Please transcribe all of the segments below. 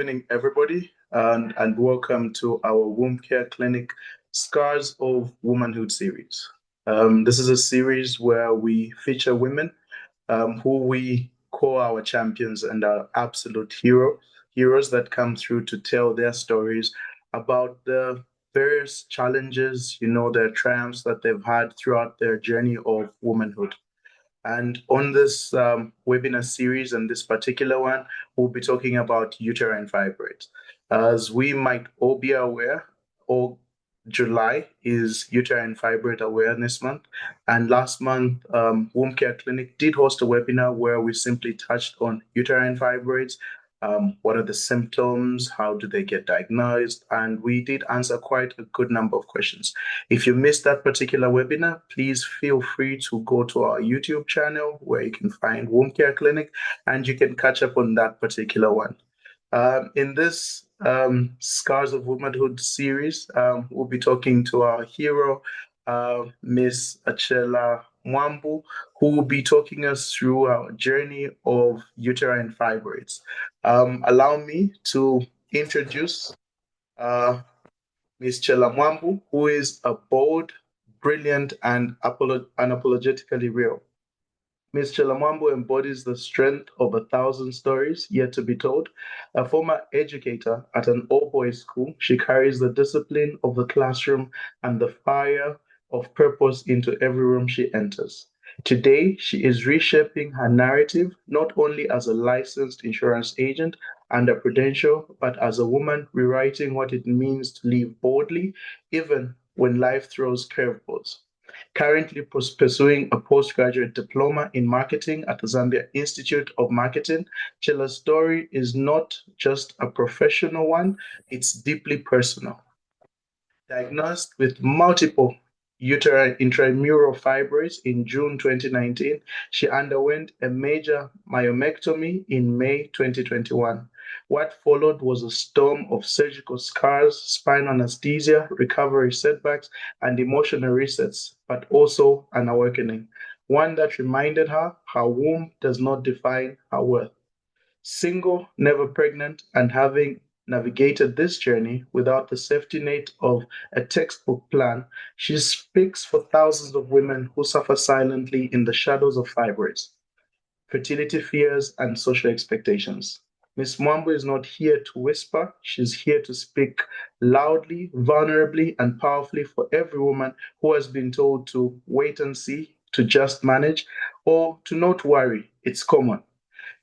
Evening, everybody, and welcome to our womb care clinic, Scars of Womanhood series. This is a series where we feature women who we call our champions and our absolute heroes that come through to tell their stories about the various challenges, their triumphs that they've had throughout their journey of womanhood. And on this webinar series and this particular one, we'll be talking about uterine fibroids. As we might all be aware, all July is Uterine Fibroid Awareness Month. And last month, Womb Care Clinic did host a webinar where we simply touched on uterine fibroids. What are the symptoms? How do they get diagnosed? And we did answer quite a good number of questions. If you missed that particular webinar, please feel free to go to our YouTube channel where you can find Womb Care Clinic and you can catch up on that particular one. In this Scars of Womanhood series, we'll be talking to our hero, Miss Chellah Mwamba, who will be talking us through our journey of uterine fibroids. Allow me to introduce Miss Chellah Mwamba, who is a bold, brilliant, and unapologetically real. Ms. Chellah Mwamba embodies the strength of 1,000 stories yet to be told. A former educator at an all-boys school, she carries the discipline of the classroom and the fire of purpose into every room she enters. Today, she is reshaping her narrative, not only as a licensed insurance agent under Prudential, but as a woman rewriting what it means to live boldly, even when life throws curveballs. Currently pursuing a postgraduate diploma in marketing at the Zambia Institute of Marketing, Chellah's story is not just a professional one, it's deeply personal. Diagnosed with multiple uterine intramural fibroids in June 2019, she underwent a major myomectomy in May 2021. What followed was a storm of surgical scars, spinal anesthesia, recovery setbacks, and emotional resets, but also an awakening, one that reminded her womb does not define her worth. Single, never pregnant, and having navigated this journey without the safety net of a textbook plan, she speaks for thousands of women who suffer silently in the shadows of fibroids, fertility fears, and social expectations. Ms. Mwamba is not here to whisper, she's here to speak loudly, vulnerably, and powerfully for every woman who has been told to wait and see, to just manage, or to not worry, it's common.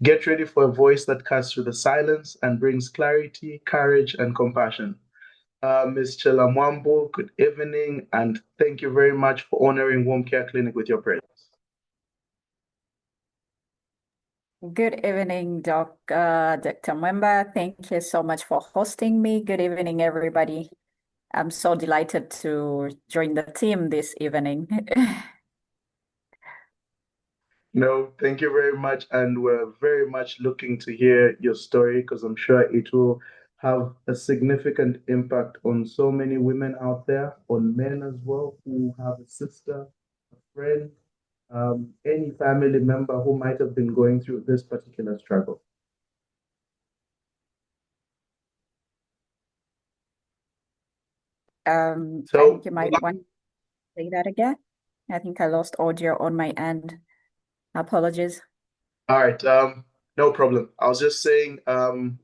Get ready for a voice that cuts through the silence and brings clarity, courage, and compassion. Ms. Chellah Mwamba, good evening, and thank you very much for honoring Womb Care Clinic with your presence. Good evening, Dr. Mweemba. Thank you so much for hosting me. Good evening, everybody. I'm so delighted to join the team this evening. No, thank you very much. And we're very much looking to hear your story because I'm sure it will have a significant impact on so many women out there, on men as well who have a sister, a friend, any family member who might have been going through this particular struggle. I think you might want to say that again. I think I lost audio on my end. Apologies. All right, no problem. I was just saying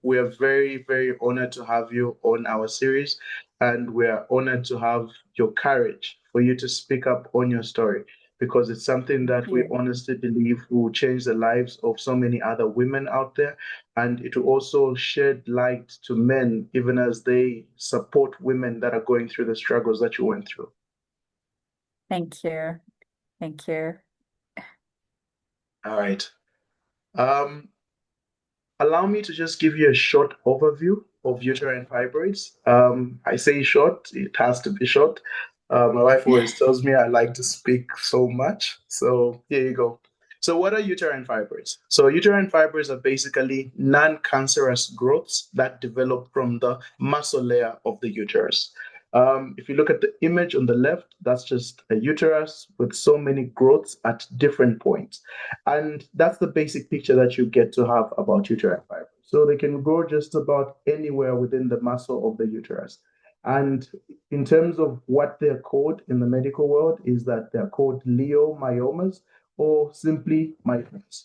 we are very, very honored to have you on our series, and we are honored to have your courage for you to speak up on your story because it's something that we honestly believe will change the lives of so many other women out there, and it will also shed light to men even as they support women that are going through the struggles that you went through. Thank you. Thank you. All right. Allow me to just give you a short overview of uterine fibroids. I say short, it has to be short. My wife always tells me I like to speak so much. So here you go. So what are uterine fibroids? So uterine fibroids are basically non-cancerous growths that develop from the muscle layer of the uterus. If you look at the image on the left, that's just a uterus with so many growths at different points. And that's the basic picture that you get to have about uterine fibroids. So they can grow just about anywhere within the muscle of the uterus. And in terms of what they're called in the medical world, is that they're called leiomyomas or simply myomas.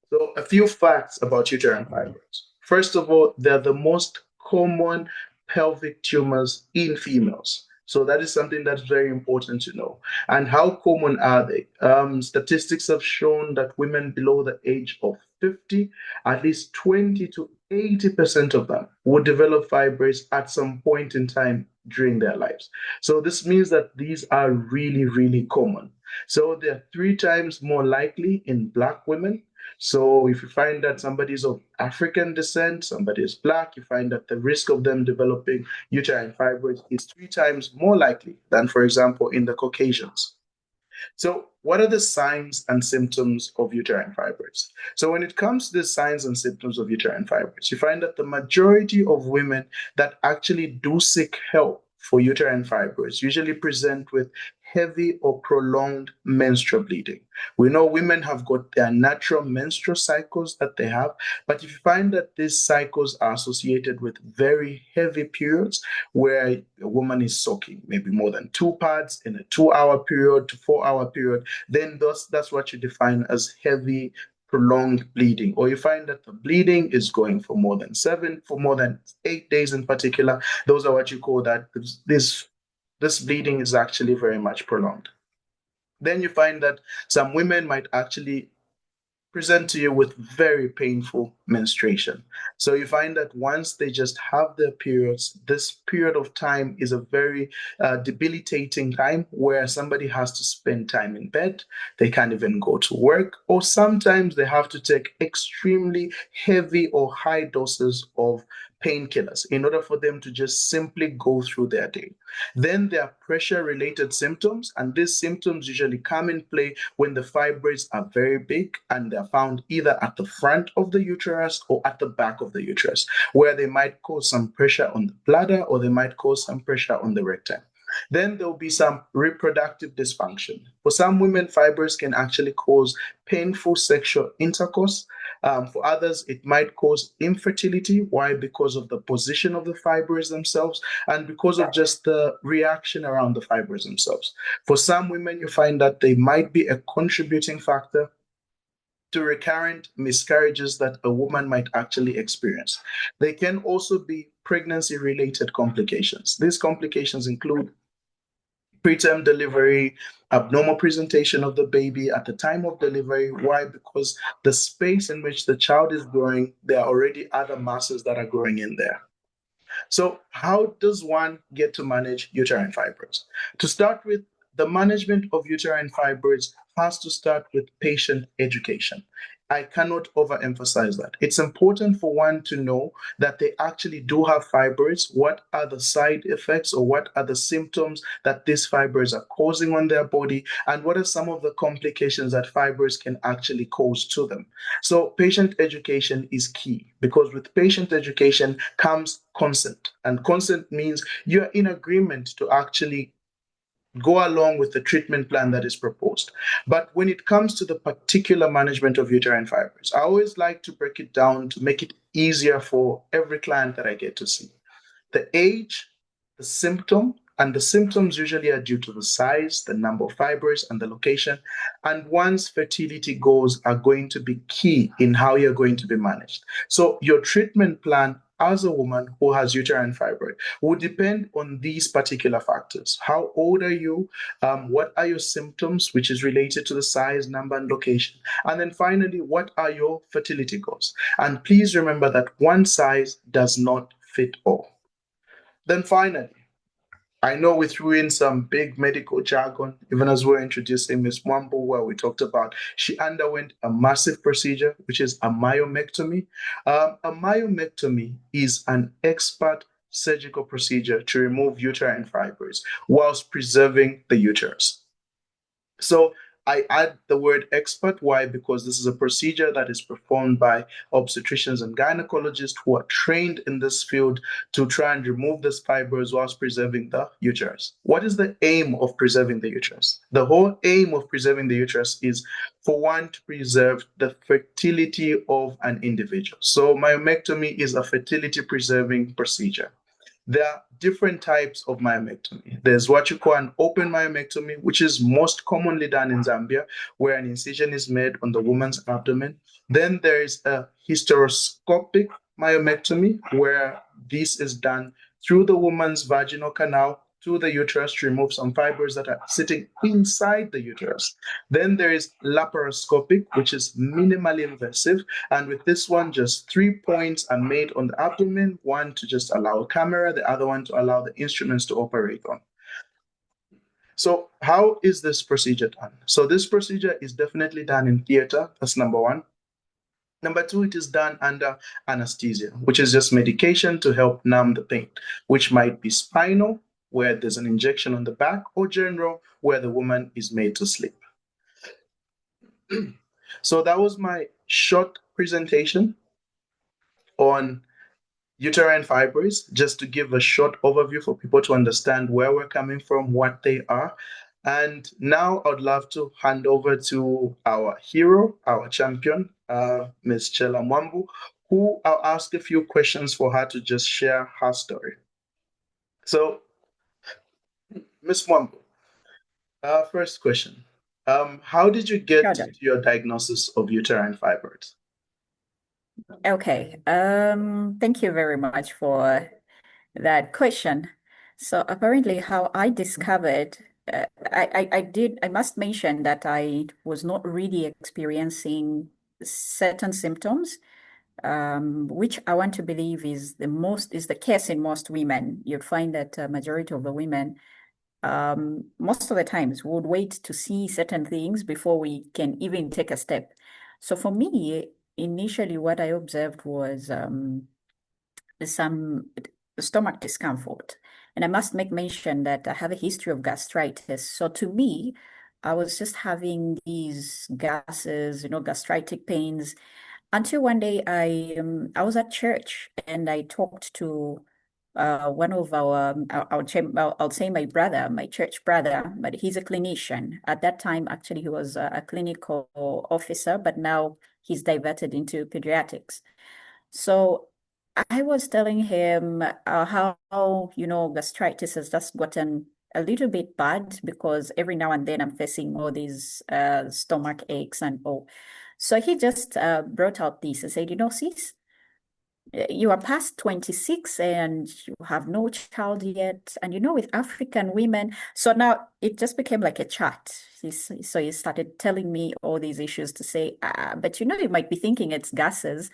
So, a few facts about uterine fibroids. First of all, they're the most common pelvic tumors in females. So, that is something that's very important to know. And how common are they? Statistics have shown that women below the age of 50, at least 20 to 80% of them will develop fibroids at some point in time during their lives. So, this means that these are really, really common. So, they're three times more likely in Black women. So if you find that somebody is of African descent, somebody is Black, you find that the risk of them developing uterine fibroids is three times more likely than, for example, in the Caucasians. So, what are the signs and symptoms of uterine fibroids? So, when it comes to the signs and symptoms of uterine fibroids, you find that the majority of women that actually do seek help for uterine fibroids usually present with heavy or prolonged menstrual bleeding. We know women have got their natural menstrual cycles that they have, but if you find that these cycles are associated with very heavy periods where a woman is soaking maybe more than two pads in a 2 hour period to 4 hour period, then that's what you define as heavy prolonged bleeding. Or you find that the bleeding is going for more than 8 days in particular. Those are what you call that this bleeding is actually very much prolonged. Then you find that some women might actually present to you with very painful menstruation. So you find that once they just have their periods, this period of time is a very debilitating time where somebody has to spend time in bed. They can't even go to work, or sometimes they have to take extremely heavy or high doses of painkillers in order for them to just simply go through their day. Then there are pressure related symptoms, and these symptoms usually come in play when the fibroids are very big and they're found either at the front of the uterus or at the back of the uterus, where they might cause some pressure on the bladder or they might cause some pressure on the rectum. Then there will be some reproductive dysfunction. For some women, fibroids can actually cause painful sexual intercourse. For others, it might cause infertility. Why? Because of the position of the fibroids themselves and because of just the reaction around the fibroids themselves. For some women, you find that they might be a contributing factor to recurrent miscarriages that a woman might actually experience. They can also be pregnancy related complications. These complications include preterm delivery, abnormal presentation of the baby at the time of delivery. Why? Because the space in which the child is growing, there are already other masses that are growing in there. So, how does one get to manage uterine fibroids? To start with, the management of uterine fibroids has to start with patient education. I cannot overemphasize that. It's important for one to know that they actually do have fibroids. What are the side effects or what are the symptoms that these fibroids are causing on their body? And what are some of the complications that fibroids can actually cause to them? So, patient education is key because with patient education comes consent. And consent means you're in agreement to actually go along with the treatment plan that is proposed. But when it comes to the particular management of uterine fibroids, I always like to break it down to make it easier for every client that I get to see. The age, the symptom, and the symptoms usually are due to the size, the number of fibroids, and the location. And one's fertility goals are going to be key in how you're going to be managed. So your treatment plan as a woman who has uterine fibroid will depend on these particular factors. How old are you? What are your symptoms, which is related to the size, number, and location? And then finally, what are your fertility goals? And please remember that one size does not fit all. Then finally, I know we threw in some big medical jargon, even as we were introducing Miss Mwamba, where we talked about she underwent a massive procedure, which is a myomectomy. A myomectomy is an expert surgical procedure to remove uterine fibroids whilst preserving the uterus. So I add the word expert. Why? Because this is a procedure that is performed by obstetricians and gynecologists who are trained in this field to try and remove these fibers whilst preserving the uterus. What is the aim of preserving the uterus? The whole aim of preserving the uterus is for one to preserve the fertility of an individual. So myomectomy is a fertility preserving procedure. There are different types of myomectomy. There's what you call an open myomectomy, which is most commonly done in Zambia, where an incision is made on the woman's abdomen. Then there is a hysteroscopic myomectomy, where this is done through the woman's vaginal canal to the uterus to remove some fibers that are sitting inside the uterus. Then there is laparoscopic, which is minimally invasive. And with this one, just 3 points are made on the abdomen, one to just allow a camera, the other one to allow the instruments to operate on. So how is this procedure done? So this procedure is definitely done in theater. That's number one. Number two, it is done under anesthesia, which is just medication to help numb the pain, which might be spinal, where there's an injection on the back, or general, where the woman is made to sleep. So that was my short presentation on uterine fibroids, just to give a short overview for people to understand where we're coming from, what they are. And now I'd love to hand over to our hero, our champion, Ms. Chellah Mwamba, who I'll ask a few questions for her to just share her story. So, Ms. Mwamba, first question. How did you get to your diagnosis of uterine fibroids? Okay. Thank you very much for that question. So apparently how I discovered, I must mention that I was not really experiencing certain symptoms, which I want to believe is the case in most women. You'd find that a majority of the women, most of the times would wait to see certain things before we can even take a step. So for me, initially what I observed was some stomach discomfort. And I must make mention that I have a history of gastritis. So to me, I was just having these gases, gastritic pains, until one day I was at church and I talked to one of I'll say my brother, my church brother, but he's a clinician. At that time, actually, he was a clinical officer, but now he's diverted into pediatrics. So I was telling him how, gastritis has just gotten a little bit bad because every now and then I'm facing all these stomach aches and all. So he just brought out this and said, sis, you are past 26 and you have no child yet. And with African women, so now it just became like a chat. So he started telling me all these issues to say, but you might be thinking it's gases,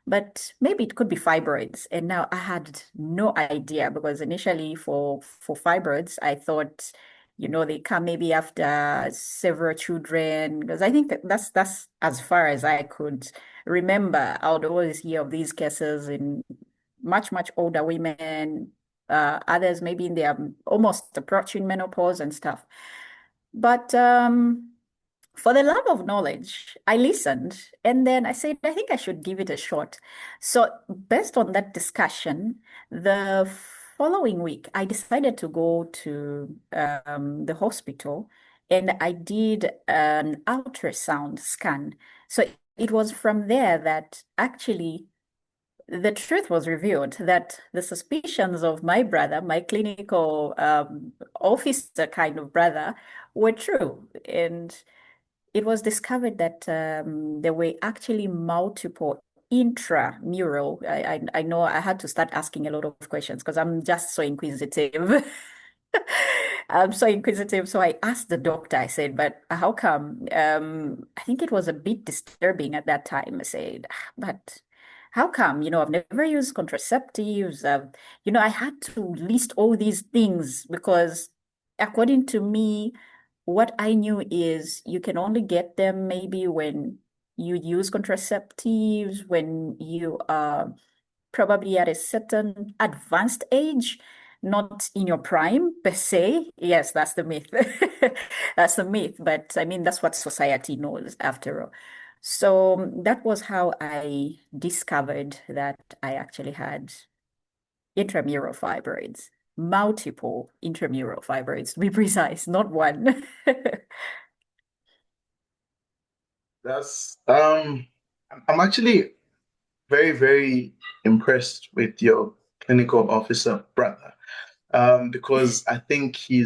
but maybe it could be fibroids. And now I had no idea because initially for fibroids, I thought, they come maybe after several children, because I think that's as far as I could remember. I would always hear of these cases in much, much older women, others maybe in their almost approaching menopause and stuff. But for the love of knowledge, I listened and then I said, I think I should give it a shot. So, based on that discussion, the following week, I decided to go to the hospital and I did an ultrasound scan. So, it was from there that actually the truth was revealed that the suspicions of my brother, my clinical officer kind of brother, were true. And it was discovered that there were actually multiple intramural. I know I had to start asking a lot of questions because I'm just so inquisitive. I'm so inquisitive. So I asked the doctor, I said, but how come? I think it was a bit disturbing at that time. I said, but how come? I've never used contraceptives. I had to list all these things because according to me, what I knew is you can only get them maybe when you use contraceptives, when you are probably at a certain advanced age. not in your prime per se. Yes, that's the myth. That's the myth. But I mean, that's what society knows after all. So that was how I discovered that I actually had intramural fibroids, multiple intramural fibroids, to be precise, not one. That's I'm actually very, very impressed with your clinical officer brother, because I think he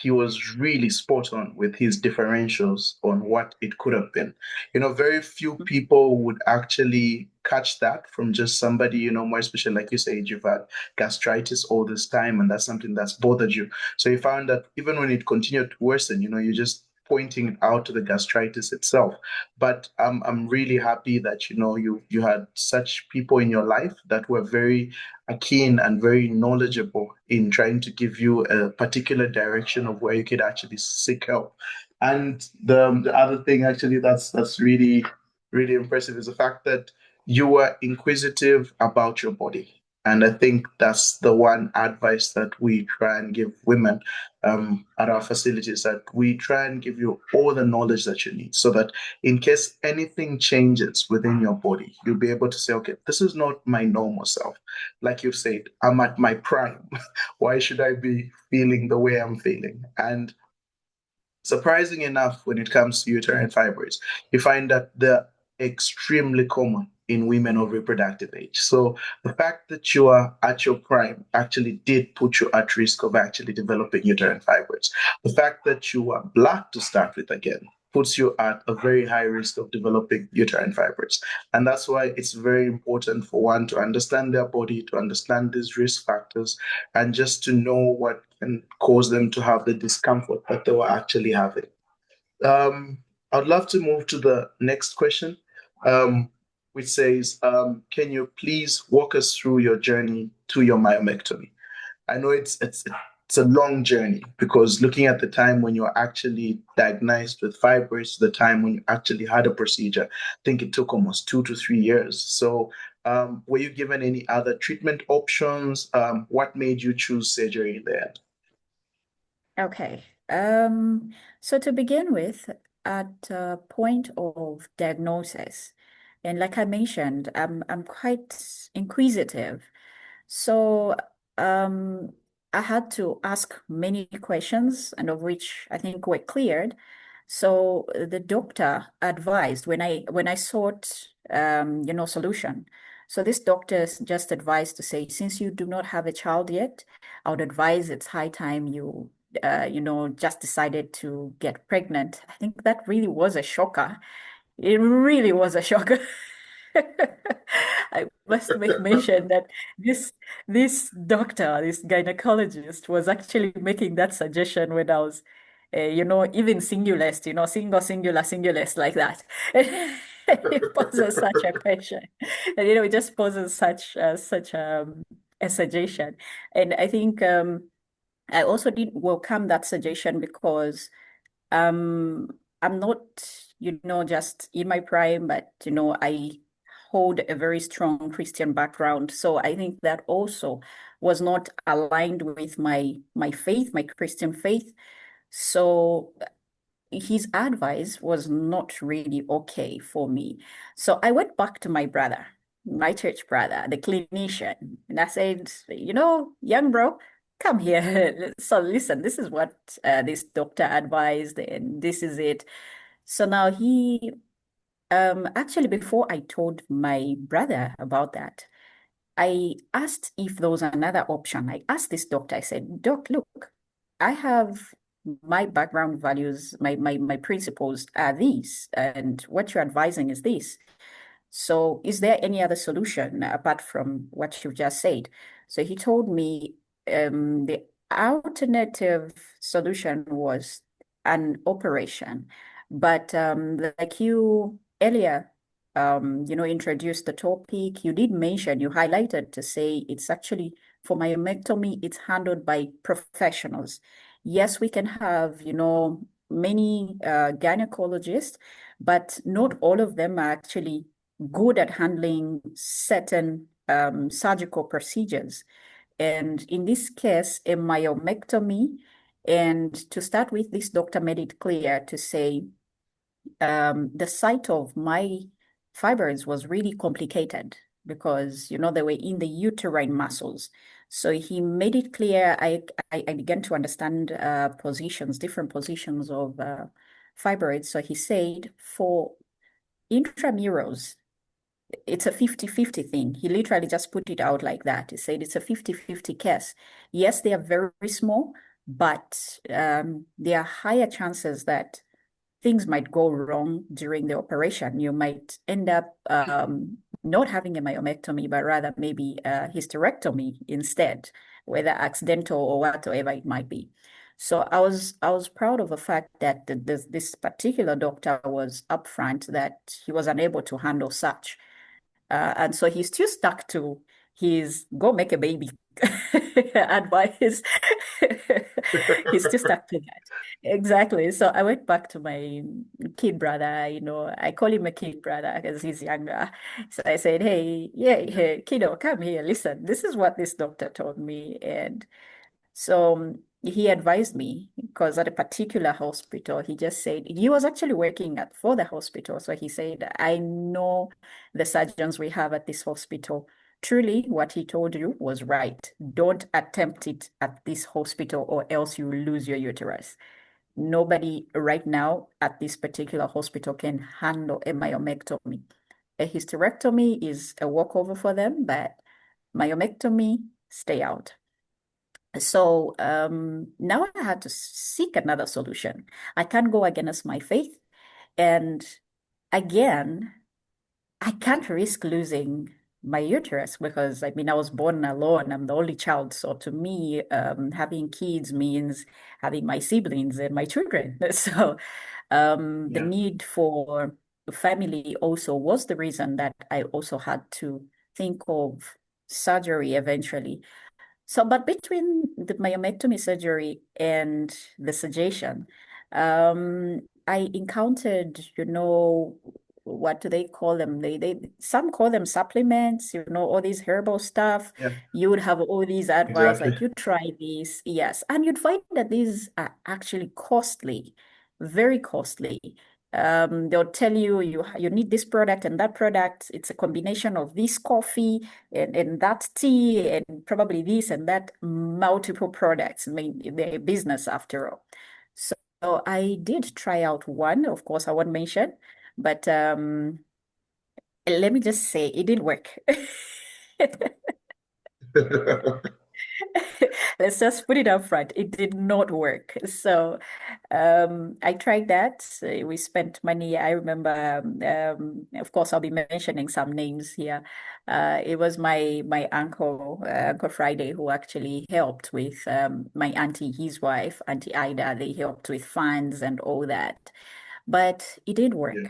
was really spot on with his differentials on what it could have been. Very few people would actually catch that from just somebody, more especially like you said, you've had gastritis all this time, and that's something that's bothered you. So you found that even when it continued to worsen, you're just pointing it out to the gastritis itself. But I'm really happy that you had such people in your life that were very keen and very knowledgeable in trying to give you a particular direction of where you could actually seek help. And the other thing actually that's really really impressive is the fact that you were inquisitive about your body. And I think that's the one advice that we try and give women at our facilities, that we try and give you all the knowledge that you need so that in case anything changes within your body, you'll be able to say, okay, this is not my normal self. Like you said, I'm at my prime. Why should I be feeling the way I'm feeling? And surprising enough, when it comes to uterine fibroids, you find that they're extremely common in women of reproductive age. So the fact that you are at your prime actually did put you at risk of actually developing uterine fibroids. The fact that you are black to start with again puts you at a very high risk of developing uterine fibroids. And that's why it's very important for one to understand their body, to understand these risk factors, and just to know what can cause them to have the discomfort that they were actually having. Um, I'd love to move to the next question, um, which says, can you please walk us through your journey to your myomectomy? I know it's a long journey, because looking at the time when you were actually diagnosed with fibroids to the time when you actually had a procedure, I think it took almost 2 to 3 years. So, were you given any other treatment options? What made you choose surgery in the end? Okay. So to begin with, at point of diagnosis, and like I mentioned, I'm quite inquisitive. So um, I had to ask many questions, and of which I think were cleared. So the doctor advised when I sought solution. So this doctor just advised to say, since you do not have a child yet, I would advise it's high time you just decided to get pregnant. I think that really was a shocker. It really was a shocker. I must make mention that this doctor, this gynecologist, was actually making that suggestion when I was, even singulest, single, singular, singulest, like that. It poses such a question, and it just poses such a suggestion, and I think I also did welcome that suggestion because um, I'm not, just in my prime, but I hold a very strong Christian background. So I think that also was not aligned with my faith, my Christian faith. So his advice was not really okay for me. So I went back to my brother, my church brother, the clinician, and I said, young bro, come here. So listen, this is what this doctor advised, and this is it. So now actually, before I told my brother about that, I asked if there was another option. I asked this doctor, I said, Doc, look, I have my background values, my principles are these, and what you're advising is this. So is there any other solution apart from what you've just said? So he told me the alternative solution was an operation. But like you earlier, introduced the topic, you did mention, you highlighted to say it's actually for myomectomy, it's handled by professionals. Yes, we can have, many gynecologists, but not all of them are actually good at handling certain surgical procedures. And in this case, a myomectomy. And to start with, this doctor made it clear to say the site of my fibroids was really complicated because, they were in the uterine muscles. So he made it clear. I began to understand different positions of fibroids. So he said for intramurals, it's a 50-50 thing. He literally just put it out like that. He said it's a 50-50 case. Yes, they are very small, but there are higher chances that things might go wrong during the operation. You might end up not having a myomectomy, but rather maybe a hysterectomy instead, whether accidental or whatever it might be. So I was proud of the fact that this particular doctor was upfront that he was unable to handle such. And so he's still stuck to his go make a baby advice. He's still stuck to that. Exactly. So I went back to my kid brother, I call him a kid brother because he's younger. So I said, hey, yeah, hey, kiddo, come here, listen, this is what this doctor told me. And so he advised me because at a particular hospital, he just said he was actually working for the hospital. So he said, I know the surgeons we have at this hospital. Truly, what he told you was right. Don't attempt it at this hospital or else you lose your uterus. Nobody right now at this particular hospital can handle a myomectomy. A hysterectomy is a walkover for them, but myomectomy, stay out. So now I had to seek another solution. I can't go against my faith. And again, I can't risk losing my uterus because I was born alone. I'm the only child. So to me, having kids means having my siblings and my children. So the Yeah. need for family also was the reason that I also had to think of surgery eventually. So, but between the myomectomy surgery and the suggestion, I encountered, what do they call them? Some call them supplements, all these herbal stuff. Yeah. You would have all these advice, Exactly. like you try this, yes, and you'd find that these are actually costly, very costly. They'll tell you you need this product and that product. It's a combination of this coffee and that tea and probably this and that multiple products. I mean, they're a business after all. So I did try out one, of course, I won't mention, but let me just say it didn't work. Let's just put it up front. It did not work. So I tried that. We spent money. I remember, of course, I'll be mentioning some names here. It was my uncle, Uncle Friday, who actually helped with my auntie, his wife, Auntie Ida. They helped with funds and all that. But it didn't Yeah. work.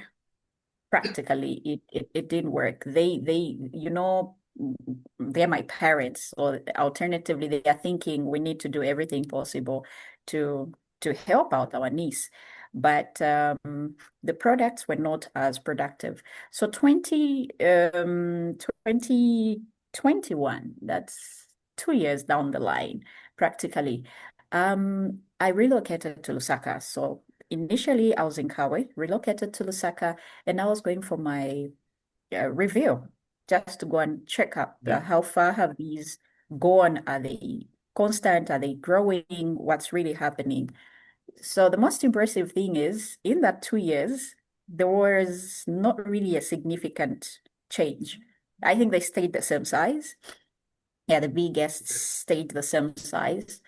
Practically, it didn't work. They're my parents, or alternatively, they are thinking we need to do everything possible to help out our niece. But the products were not as productive. So 2021, that's 2 years down the line, practically. I relocated to Lusaka. So initially I was in Kawe, relocated to Lusaka, and I was going for my review just to go and check up Yeah. how far have these gone? Are they constant? Are they growing? What's really happening? So the most impressive thing is in that 2 years, there was not really a significant change. I think they stayed the same size. Yeah, the biggest stayed the same size.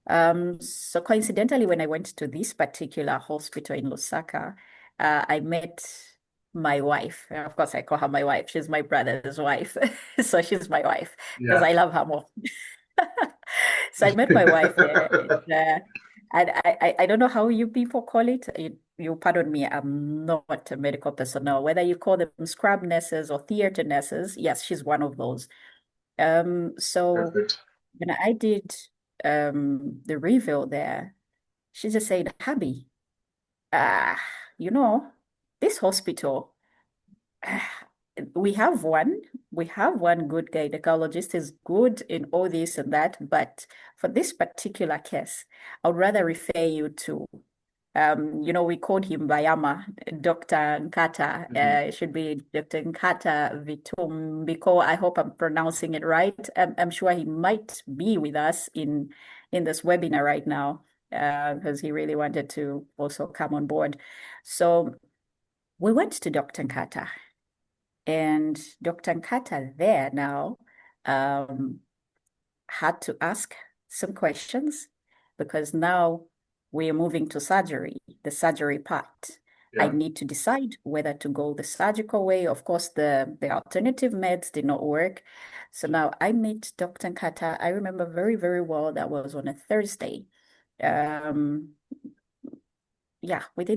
So coincidentally, when I went to this particular hospital in Lusaka, I met my wife. Of course, I call her my wife. She's my brother's wife. So she's my wife because Yeah. I love her more. So I met my wife there. And I don't know how you people call it. You pardon me, I'm not a medical personnel. Whether you call them scrub nurses or theater nurses, yes, she's one of those. So Perfect. when I did the reveal there, she just said, Hubby, ah, you know, this hospital, we have one. We have one good gynecologist, is good in all this and that, but for this particular case, I would rather refer you to we called him Bayama, Dr. Nkata. It should be Dr. Nkata Vitumbiko. I hope I'm pronouncing it right. I'm sure he might be with us in this webinar right now, because he really wanted to also come on board. So we went to Dr. Nkata, and Dr. Nkata there now had to ask some questions, because now we're moving to surgery, the surgery part. I need to decide whether to go the surgical way. Of course, the alternative meds did not work. So now I meet Dr. Nkata. I remember very, very well, that was on a Thursday. Within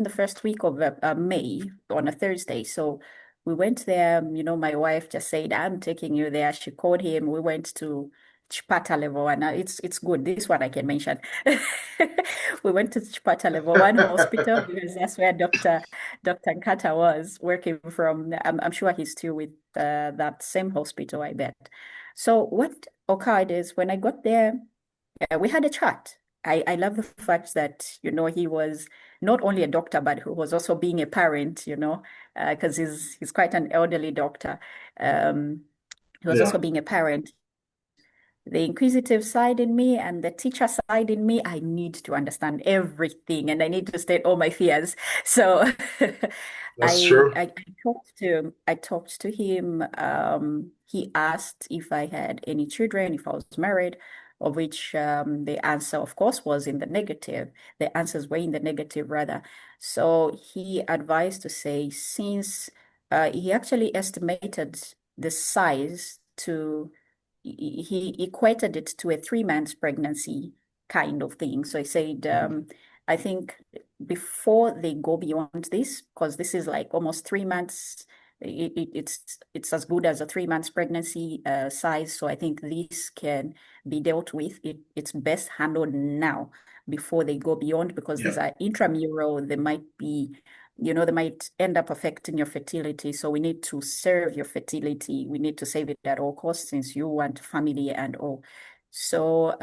the first week of May, on a Thursday. So we went there. My wife just said, I'm taking you there. She called him. We went to Chipata level 1. It's good. This one I can mention. We went to Chipata level 1 hospital, because that's where Dr. Nkata was working from. I'm sure he's still with that same hospital, I bet. So what occurred is, when I got there, we had a chat. I love the fact that, he was not only a doctor, but who was also being a parent, because he's quite an elderly doctor. He was also being a parent. The inquisitive side in me and the teacher side in me, I need to understand everything, and I need to state all my fears. So That's true. I talked to him. He asked if I had any children, if I was married, of which the answer, of course, was in the negative. The answers were in the negative, rather. So he advised to say, since he actually estimated the size to he equated it to a 3 months pregnancy kind of thing. So he said, I think before they go beyond this, because this is like almost 3 months, it's as good as a 3 months pregnancy size. So I think this can be dealt with. It's best handled now before they go beyond, because these are intramural. They might be, they might end up affecting your fertility. So we need to serve your fertility. We need to save it at all costs, since you want family and all. So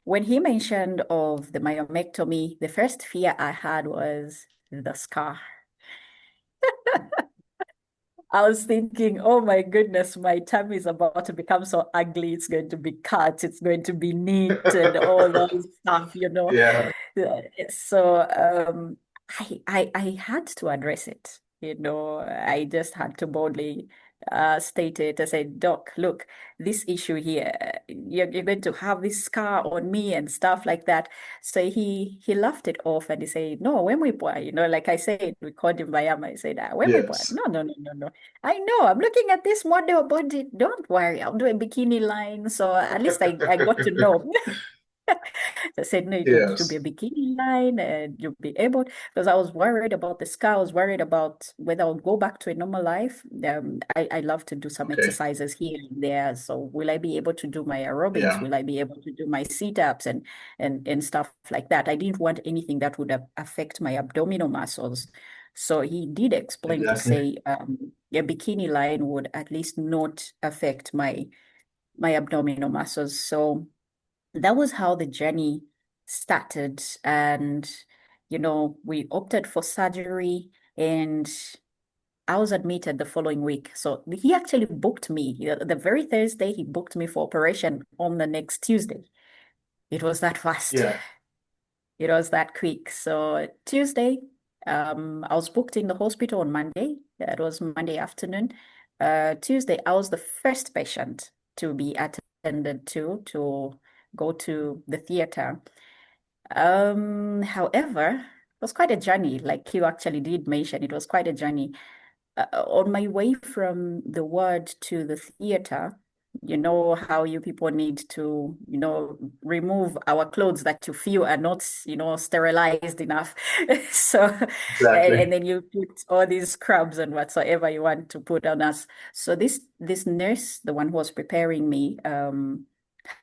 when he mentioned of the myomectomy, the first fear I had was the scar. I was thinking, oh my goodness, my tummy is about to become so ugly. It's going to be cut. It's going to be neat and all those stuff, Yeah. So I had to address it. I just had to boldly state it. I said, Doc, look, this issue here, you're going to have this scar on me and stuff like that. So he laughed it off, and he said, no, when we boy, like I said, we called him Bayama. I said, when we boy, Yes. no, no, no, no, no. I know, I'm looking at this model body. Don't worry, I'll do a bikini line. So at least I got to know. I said, no, it should be a Yes. bikini line, and you'll be able, because I was worried about the scar. I was worried about whether I would go back to a normal life. I love to do some Okay. exercises here and there. So will I be able to do my aerobics? Yeah. Will I be able to do my sit-ups and stuff like that? I didn't want anything that would affect my abdominal muscles. So he did explain to Exactly. say a bikini line would at least not affect my abdominal muscles. So that was how the journey started. And, we opted for surgery, and I was admitted the following week. So he actually booked me. The very Thursday, he booked me for operation on the next Tuesday. It was that fast. Yeah. It was that quick. So Tuesday, I was booked in the hospital on Monday. It was Monday afternoon. Tuesday, I was the first patient to be attended to go to the theater. However, it was quite a journey, like you actually did mention. It was quite a journey. On my way from the ward to the theater, you know how you people need to, remove our clothes that you feel are not, sterilized enough. So, and Exactly. then you put all these scrubs and whatsoever you want to put on us. So this nurse, the one who was preparing me,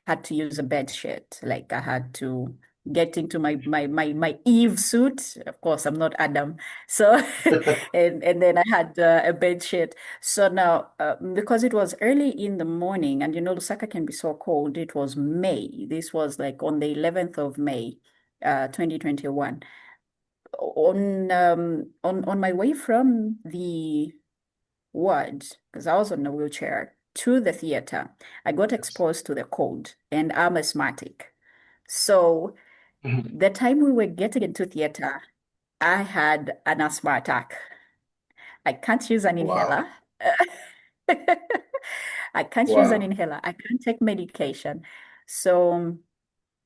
had to use a bed sheet. Like I had to get into my Eve suit. Of course, I'm not Adam. So, and then I had a bed sheet. So now, because it was early in the morning, and Lusaka can be so cold, it was May. This was like on the 11th of May, 2021. On my way from the ward, because I was on a wheelchair, to the theater, I got Yes. exposed to the cold, and I'm asthmatic. So Mhm. the time we were getting into theater, I had an asthma attack. I can't use an Wow. inhaler. I can't use an Wow. inhaler. I can't take medication. So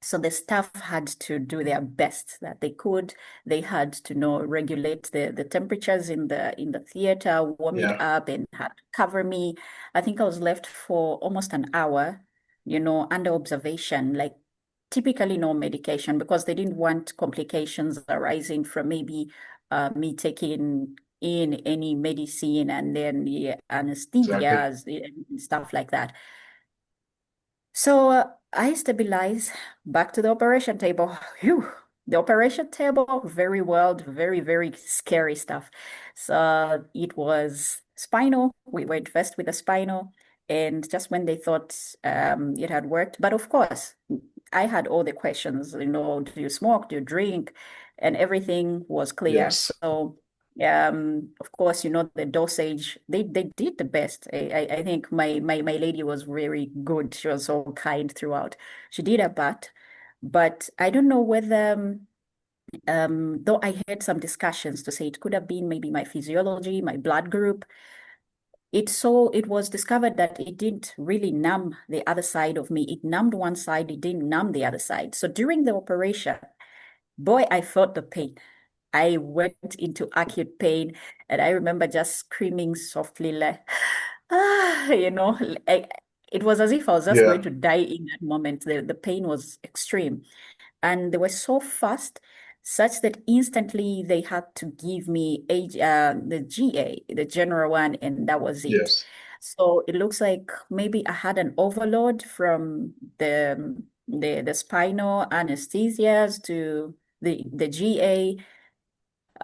so the staff had to do their best that they could. They had to regulate the temperatures in the theater, warm it Yeah. up, and had to cover me. I think I was left for almost an hour, under observation, like typically no medication because they didn't want complications arising from maybe me taking in any medicine and then the Exactly. anesthesias and stuff like that. So I stabilize back to the operation table. Phew. The operation table, very wild, very, very scary stuff. So it was spinal. We went first with the spinal. And just when they thought it had worked, but of course, I had all the questions, do you smoke? Do you drink? And everything was clear. Yes. So of course, the dosage, they did the best. I think my lady was very good. She was so kind throughout. She did her part, but I don't know whether, though I had some discussions to say it could have been maybe my physiology, my blood group. It was discovered that it didn't really numb the other side of me. It numbed one side, it didn't numb the other side. So during the operation, boy, I felt the pain. I went into acute pain, and I remember just screaming softly, like, ah, it was as if I was just going Yeah. to die in that moment. The pain was extreme. And they were so fast, such that instantly they had to give me the GA, the general one, and that was it. Yes. So it looks like maybe I had an overload from the spinal anesthesias to the GA.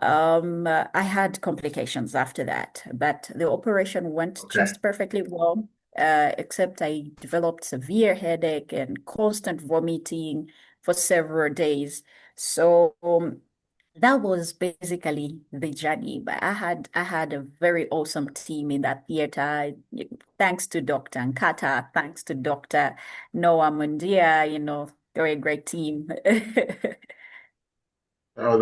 I had complications after that, but the operation went Okay. just perfectly well, except I developed severe headache and constant vomiting for several days. So that was basically the journey. But I had a very awesome team in that theater. Thanks to Dr. Nkata, thanks to Dr. Noah Mundia, they were a great team. Oh,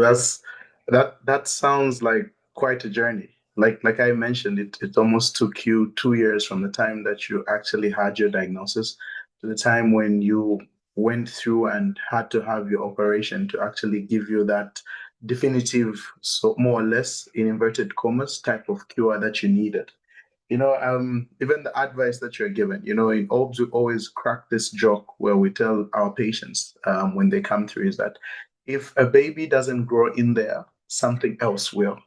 that sounds like quite a journey. Like I mentioned, it almost took you 2 years from the time that you actually had your diagnosis to the time when you went through and had to have your operation to actually give you that definitive, so more or less in inverted commas type of cure that you needed. Even the advice that you're given, in OBS, we always crack this joke where we tell our patients when they come through is that if a baby doesn't grow in there, something else will.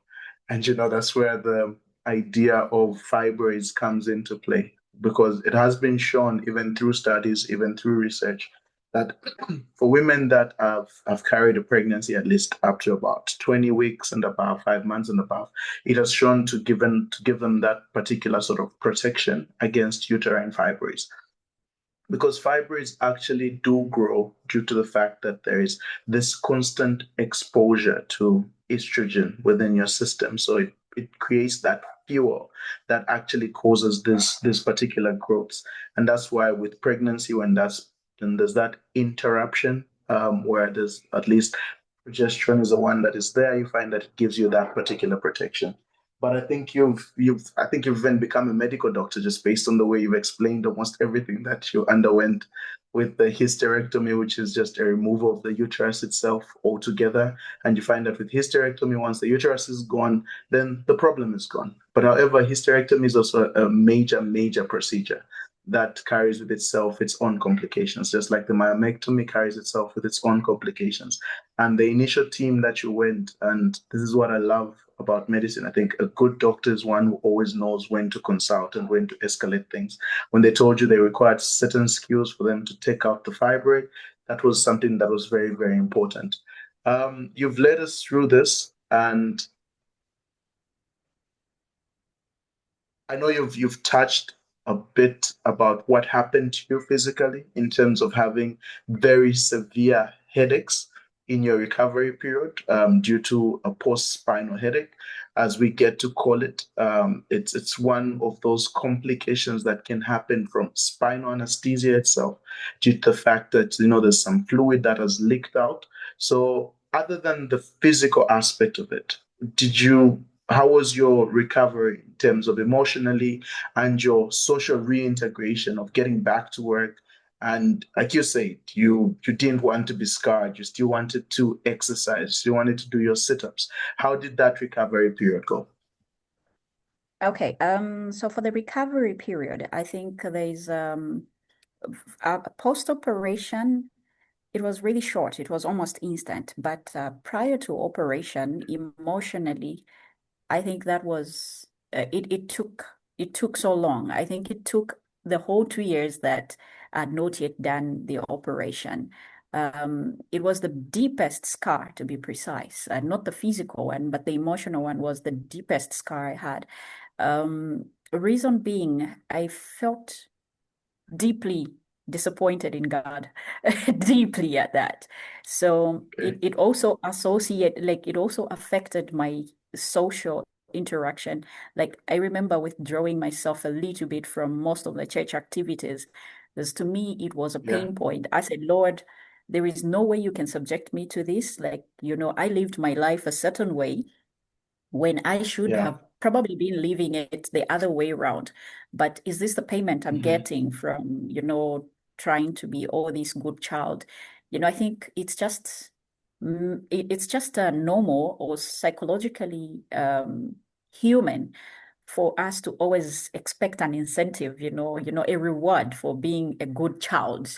And that's where the idea of fibroids comes into play because it has been shown, even through studies, even through research, that for women that have carried a pregnancy at least up to about 20 weeks and above, 5 months and above, it has shown to give them that particular sort of protection against uterine fibroids because fibroids actually do grow due to the fact that there is this constant exposure to estrogen within your system. So it creates that fuel that actually causes this particular growths. And that's why with pregnancy, when there's that interruption, where there's at least progesterone is the one that is there, you find that it gives you that particular protection. But I think you've then become a medical doctor just based on the way you've explained almost everything that you underwent with the hysterectomy, which is just a removal of the uterus itself altogether. And you find that with hysterectomy, once the uterus is gone, then the problem is gone. But however, hysterectomy is also a major, major procedure that carries with itself its own complications, just like the myomectomy carries itself with its own complications. And the initial team that you went, and this is what I love about medicine. I think a good doctor is one who always knows when to consult and when to escalate things. When they told you they required certain skills for them to take out the fibroid, That was something that was very, very important. You've led us through this, and I know you've touched a bit about what happened to you physically in terms of having very severe headaches in your recovery period due to a post-spinal headache, as we get to call it. It's one of those complications that can happen from spinal anesthesia itself, due to the fact that there's some fluid that has leaked out. So, other than the physical aspect of it, did you how was your recovery in terms of emotionally and your social reintegration of getting back to work? And like you said, you didn't want to be scarred. You still wanted to exercise. You wanted to do your sit-ups. How did that recovery period go? Okay, so for the recovery period, I think there's post-operation, it was really short. It was almost instant. But prior to operation, emotionally, I think that was it took so long. I think it took the whole 2 years that I had not yet done the operation. It was the deepest scar, to be precise, not the physical one, but the emotional one was the deepest scar I had. Reason being, I felt deeply disappointed in God, deeply at that. So Okay. it also it also affected my social interaction. Like I remember withdrawing myself a little bit from most of the church activities, because to me it was a Yeah. pain point. I said, Lord, there is no way you can subject me to this. Like, I lived my life a certain way when I should Yeah. have probably been living it the other way around. But is this the payment I'm Hmm. getting from, trying to be all this good child? I think it's just a normal or psychologically human for us to always expect an incentive, a reward for being a good child.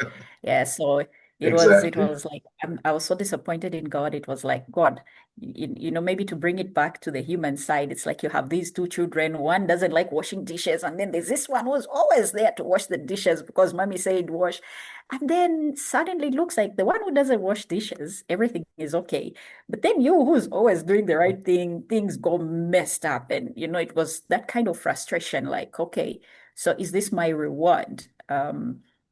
Yeah, so it Exactly. was like I was so disappointed in God. It was like, God, maybe to bring it back to the human side, it's like you have these two children. One doesn't like washing dishes, and then there's this one who's always there to wash the dishes because mommy said wash. And then suddenly it looks like the one who doesn't wash dishes, everything is okay. But then you who's always doing the right thing, things go messed up. And it was that kind of frustration, like, okay, so is this my reward?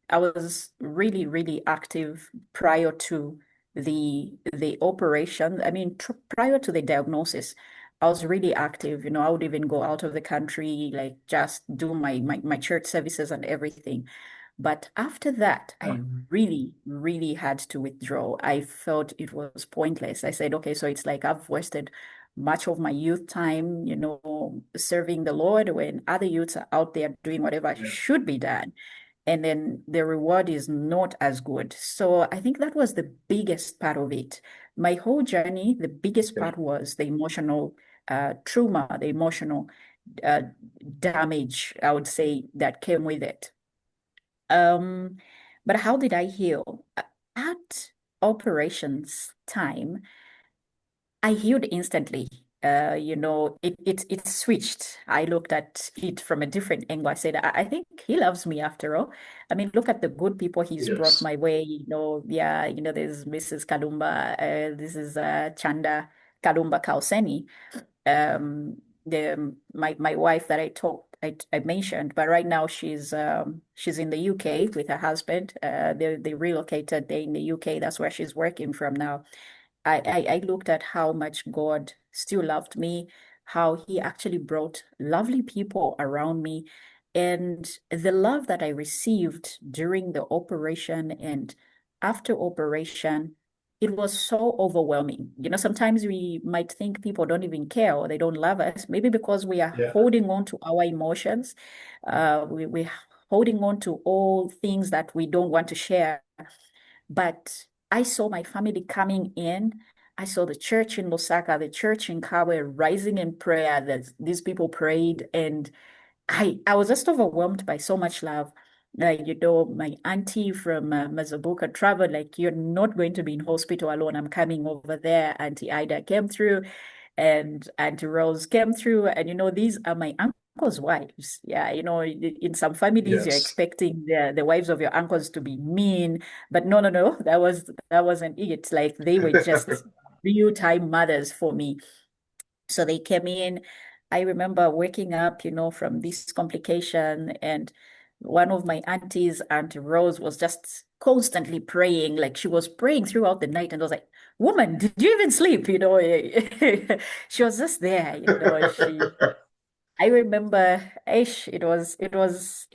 I was really, really active prior to the operation. I mean, prior to the diagnosis, I was really active. I would even go out of the country, like just do my church services and everything. But after that, Yeah. I really, really had to withdraw. I felt it was pointless. I said, okay, so it's like I've wasted much of my youth time, serving the Lord when other youths are out there doing whatever Yeah. should be done. And then the reward is not as good. So I think that was the biggest part of it. My whole journey, the biggest Yeah. part was the emotional trauma, the emotional uh, damage, I would say, that came with it. Um, but how did I heal? At operations time, I healed instantly. It switched. I looked at it from a different angle. I said, I think he loves me after all. I mean, look at the good people he's brought Yes. my way. Yeah, there's Mrs. Kalumba, this is Chanda Kalumba Kauseni, my wife that I mentioned, but right now she's in the UK with her husband. They relocated. They're in the UK. That's where she's working from now. I looked at how much God still loved me, how He actually brought lovely people around me, and the love that I received during the operation and after operation, it was so overwhelming. Sometimes we might think people don't even care or they don't love us, maybe because we are Yeah. holding on to our emotions. We're holding on to all things that we don't want to share, but I saw my family coming in. I saw the church in Lusaka, the church in Kawe rising in prayer. That these people prayed, and I was just overwhelmed by so much love. My auntie from Mazabuka traveled, like, you're not going to be in hospital alone. I'm coming over there. Auntie Ida came through, and Auntie Rose came through. And these are my uncle's wives. Yeah, in some families you're Yes. expecting the wives of your uncles to be mean, but no, no, no, that wasn't it. Like they were just real-time mothers for me. So they came in. I remember waking up, from this complication, and one of my aunties, Aunt Rose, was just constantly praying. Like she was praying throughout the night, and I was like, "Woman, did you even sleep?" She was just there, I remember, it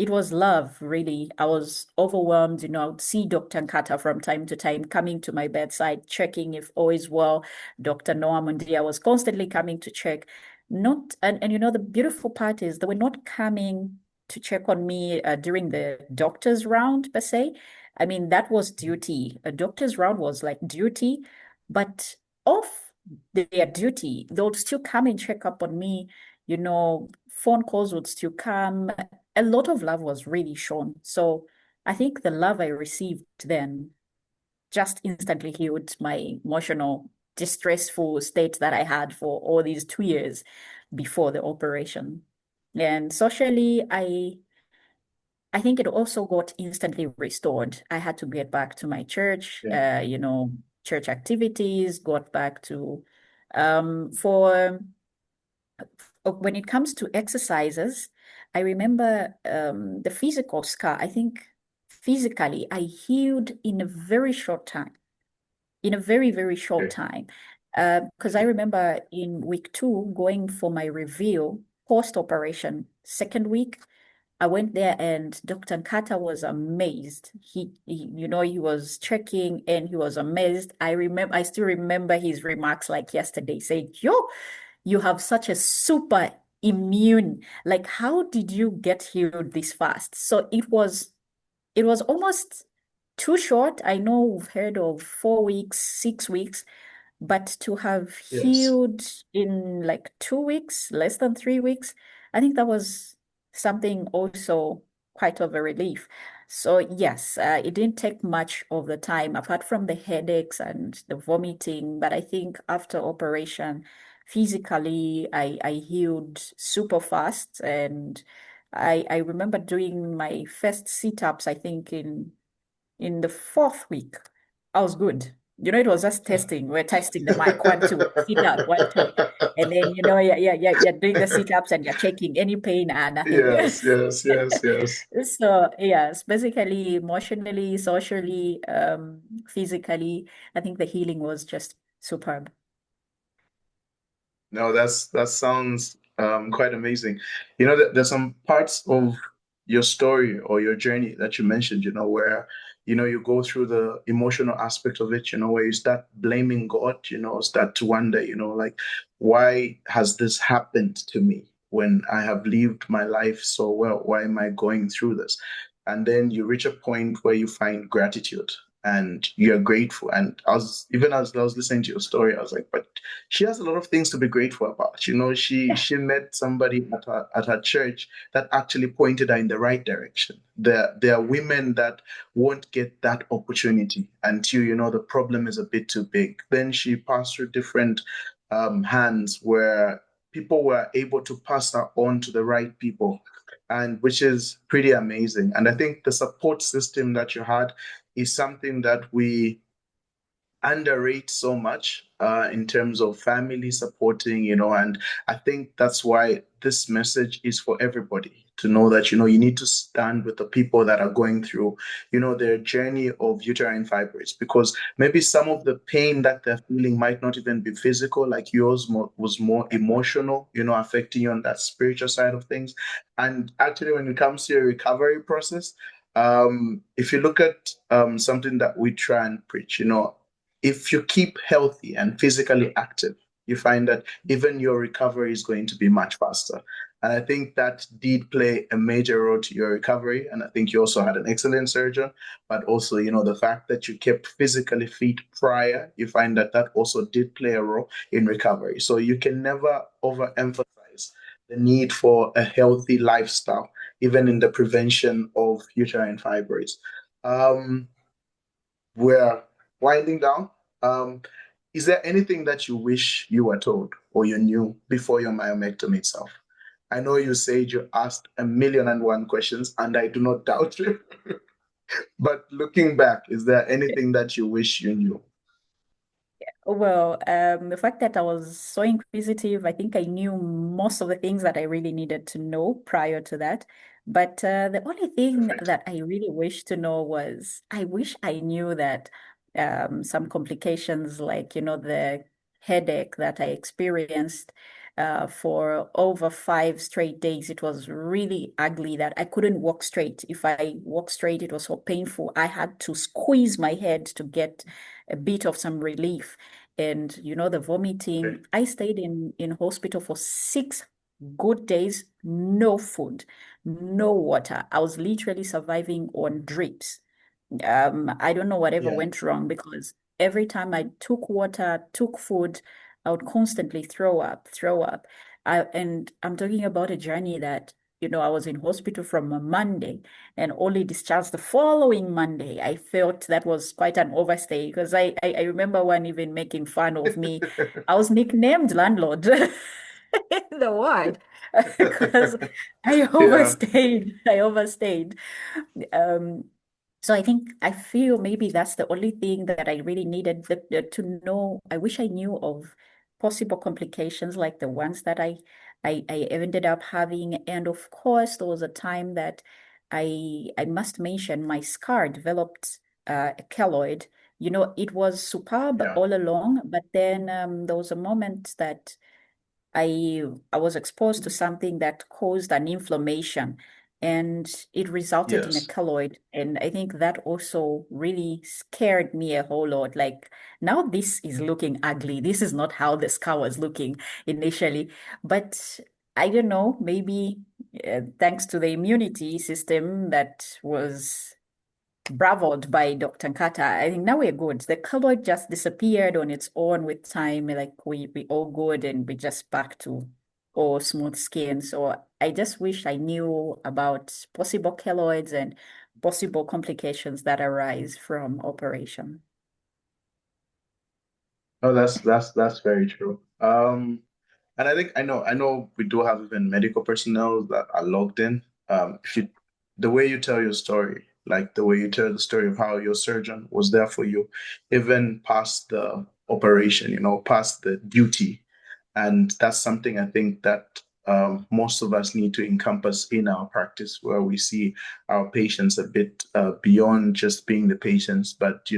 was love, really. I was overwhelmed, I would see Dr. Nkata from time to time coming to my bedside, checking if all is well. Dr. Noah Mundia was constantly coming to check. Not, and the beautiful part is they were not coming to check on me during the doctor's round per se. I mean, that was duty. A doctor's round was like duty, but off their duty, they would still come and check up on me. Phone calls would still come. A lot of love was really shown. So I think the love I received then just instantly healed my emotional, distressful state that I had for all these 2 years before the operation. And socially, I think it also got instantly restored. I had to get back to my church, Yeah. church activities, got back to for when it comes to exercises, I remember the physical scar. I think physically, I healed in a very short time, in a very, very short Okay. time. Because I remember in week 2 going for my review post-operation, second week, I went there and Dr. Nkata was amazed. He was checking and he was amazed. I still remember his remarks like yesterday, saying, "Yo, you have such a super immune. Like, how did you get healed this fast?" So it was almost too short. I know we've heard of 4 weeks, 6 weeks, but to have Yes. healed in like 2 weeks, less than 3 weeks, I think that was something also quite of a relief. So yes, it didn't take much of the time apart from the headaches and the vomiting, but I think after operation, physically, I healed super fast, and I remember doing my first sit-ups, I think in the fourth week. I was good. It was just testing. We're testing the mic. 1, 2, sit up, 1, 2. And then, yeah, yeah, yeah, you're doing the sit-ups and you're checking any pain and nothing. Yes, yes, yes, yes. So, yes, basically, emotionally, socially, physically, I think the healing was just superb. No, that sounds quite amazing. There's some parts of your story or your journey that you mentioned, where you go through the emotional aspect of it, where you start blaming God, start to wonder, like, why has this happened to me when I have lived my life so well? Why am I going through this? And then you reach a point where you find gratitude and you're grateful. And even as I was listening to your story, I was like, but she has a lot of things to be grateful about. She met somebody at her church that actually pointed her in the right direction. There are women that won't get that opportunity until the problem is a bit too big. Then she passed through different hands where people were able to pass her on to the right people, and which is pretty amazing. And I think the support system that you had is something that we underrate so much in terms of family supporting, and I think that's why this message is for everybody to know that, you need to stand with the people that are going through, their journey of uterine fibroids, because maybe some of the pain that they're feeling might not even be physical, like yours was more emotional, affecting you on that spiritual side of things. And actually, when it comes to your recovery process, if you look at something that we try and preach, if you keep healthy and physically active, you find that even your recovery is going to be much faster. And I think that did play a major role to your recovery. And I think you also had an excellent surgeon, but also, the fact that you kept physically fit prior, you find that that also did play a role in recovery. So you can never overemphasize the need for a healthy lifestyle, even in the prevention of uterine fibroids. Um, we're winding down. Um, is there anything that you wish you were told or you knew before your myomectomy itself? I know you said you asked a million and one questions, and I do not doubt you. But looking back, is there anything that you wish you knew? Well, the fact that I was so inquisitive, I think I knew most of the things that I really needed to know prior to that. But the only thing Perfect. that I really wish to know was I wish I knew that some complications like, the headache that I experienced for over 5 straight days, it was really ugly that I couldn't walk straight. If I walked straight, it was so painful. I had to squeeze my head to get a bit of some relief. And the Okay. vomiting, I stayed in hospital for 6 good days, no food, no water. I was literally surviving on drips. I don't know whatever Yeah. went wrong because every time I took water, took food, I would constantly throw up, throw up. And I'm talking about a journey that, I was in hospital from a Monday and only discharged the following Monday. I felt that was quite an overstay because I remember one even making fun of me. I was nicknamed landlord in the ward because I Yeah. overstayed. I overstayed. Um, so I feel maybe that's the only thing that I really needed to know. I wish I knew of possible complications like the ones that I ended up having. And of course, there was a time that I must mention my scar developed a keloid. It was superb Yeah. all along, but then there was a moment that I was exposed to something that caused an inflammation and it resulted in a Yes. keloid. And I think that also really scared me a whole lot. Like now this is looking ugly. This is not how the scar was looking initially. But I don't know, maybe thanks to the immunity system that was bravoed by Dr. Nkata. I think now we're good. The color just disappeared on its own with time. Like we all good and we just back to all smooth skin. So I just wish I knew about possible keloids and possible complications that arise from operation. Oh, that's very true. And I know we do have even medical personnel that are logged in. If you The way you tell your story, like the way you tell the story of how your surgeon was there for you, even past the operation, past the duty. And that's something I think that most of us need to encompass in our practice, where we see our patients a bit beyond just being the patients, but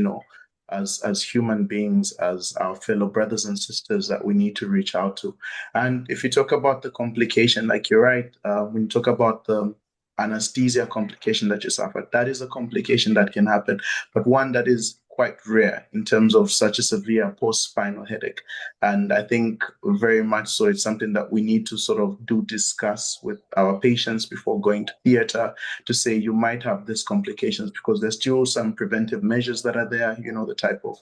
as human beings, as our fellow brothers and sisters that we need to reach out to. And if you talk about the complication, like you're right, when you talk about the anesthesia complication that you suffered, that is a complication that can happen, but one that is quite rare in terms of such a severe post-spinal headache. And I think very much so it's something that we need to sort of do discuss with our patients before going to theater, to say you might have these complications, because there's still some preventive measures that are there, the type of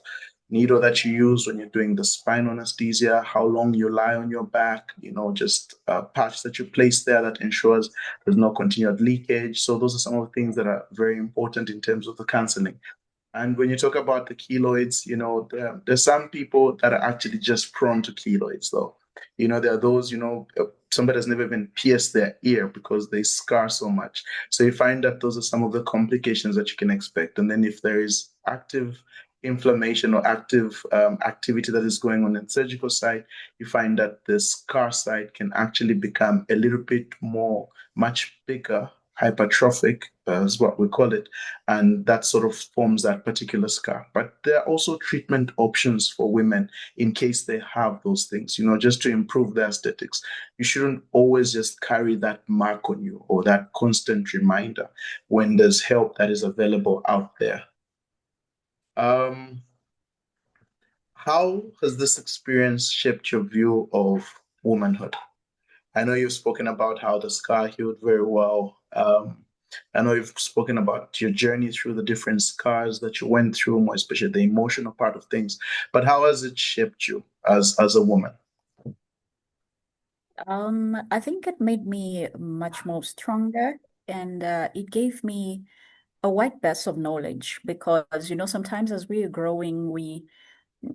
needle that you use when you're doing the spinal anesthesia, how long you lie on your back, just a patch that you place there that ensures there's no continued leakage. So those are some of the things that are very important in terms of the counseling. And when you talk about the keloids, there's some people that are actually just prone to keloids, though. There are those, somebody has never even pierced their ear because they scar so much. So you find that those are some of the complications that you can expect. And then if there is active inflammation or active activity that is going on in the surgical side, you find that the scar side can actually become a little bit more, much bigger, hypertrophic, is what we call it, and that sort of forms that particular scar. But there are also treatment options for women in case they have those things, just to improve their aesthetics. You shouldn't always just carry that mark on you or that constant reminder when there's help that is available out there. Um, how has this experience shaped your view of womanhood? I know you've spoken about how the scar healed very well. I know you've spoken about your journey through the different scars that you went through, more especially the emotional part of things. But how has it shaped you as a woman? I think it made me much more stronger and it gave me a wide base of knowledge because, sometimes as we are growing,